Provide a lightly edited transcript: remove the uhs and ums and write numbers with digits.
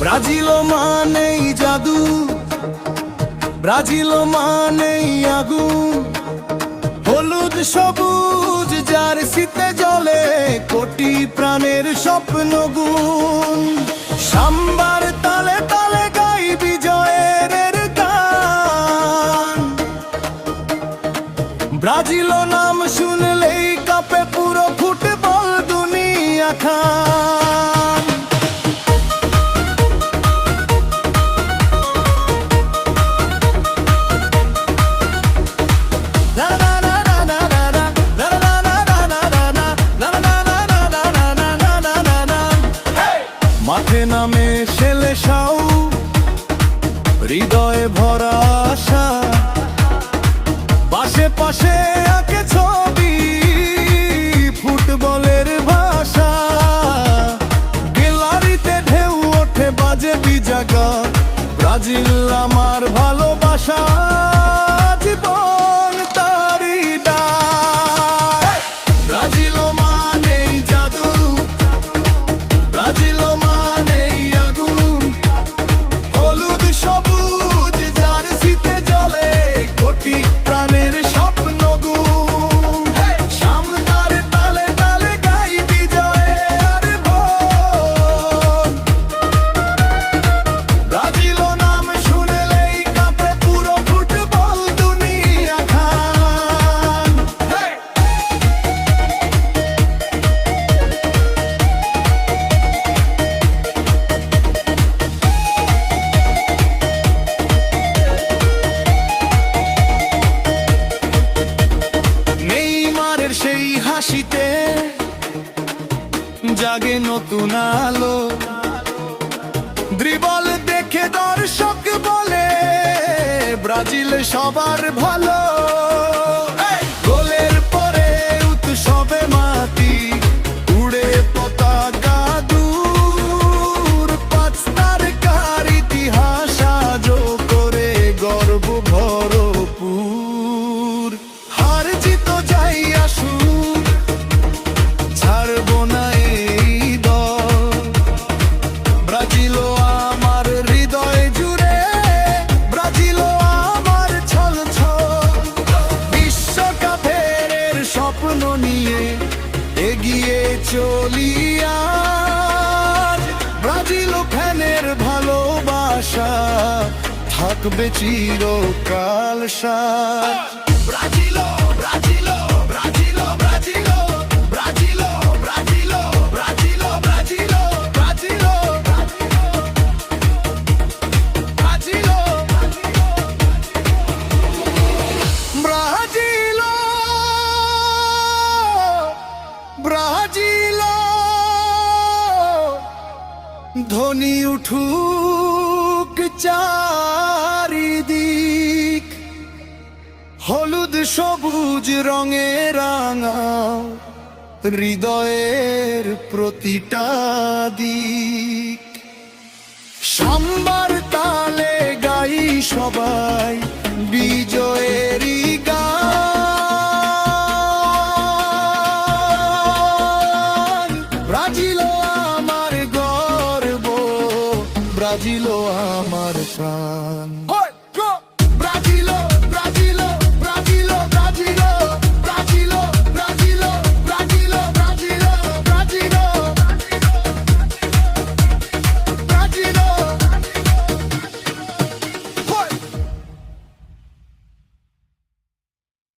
Brazil মানেই জাদু, Brazil মানেই আগুন, হলুদ সবুজ জার্সিতে জ্বলে কোটি প্রাণের স্বপ্ন গুণ। সাম্বার তালে তালে গাই বিজয়ের গান, ব্রাজিল নাম শুনলেই কাঁপে পুরো ফুটবল দুনিয়া খান। মাঠে নামে সেলেসাও, হৃদয়ে ভরা আশা, পাশে পাশে আঁকে ছবি ফুটবলের ভাষা। গ্যালারিতে ঢেউ ওঠে বাজে বিজাগা, ব্রাজিল আমার ভালোবাসা, জীবন তারি ডাক। ব্রাজিল মানেই জাদু, ব্রাজিল মানেই আগুন, হলুদ সবুজ জার্সিতে জ্বলে কোটি প্রাণের স্বপ্ন গুণ। সামনের তালে তালে গাই বিজয়ের গান, ব্রাজিল নাম শুনলেই কাঁপে পুরো ফুটবল দুনিয়া খান। নেইমারের সেই হাসিতে জাগে নতুন আলো, ড্রিবল দেখে দর্শক বলে ব্রাজিল সবার ভালো। গোলের পরে উৎসবে মাটি উড়ে পতাকা দূর, পাঁচ তারকার ইতিহাস আজও করে গর্ব ভরপুর। হার জিত যাই আসুক, ছাড়বো না এই দল, ব্রাজিল আমার হৃদয় জুড়ে, ব্রাজিল আমার ছল ছল। বিশ্বকাপের স্বপ্ন নিয়ে এগিয়ে চলি আজ, ব্রাজিল ফ্যানের ভালোবাসা থাকবে চিরকাল সাথ। Brazil Brazil Brazil Brazil Brazil Brazil Brazil Brazil Brazil Brazil Brazil Brazil. ধ্বনি উঠুক চারিদিক, হলুদ সবুজ রঙে রাঙাও হৃদয়ের প্রতিটা দিক। সাম্বার তালে গাই সবাই বিজয়েরই গান, ব্রাজিল আমার গর্ব, ব্রাজিল আমার প্রাণ।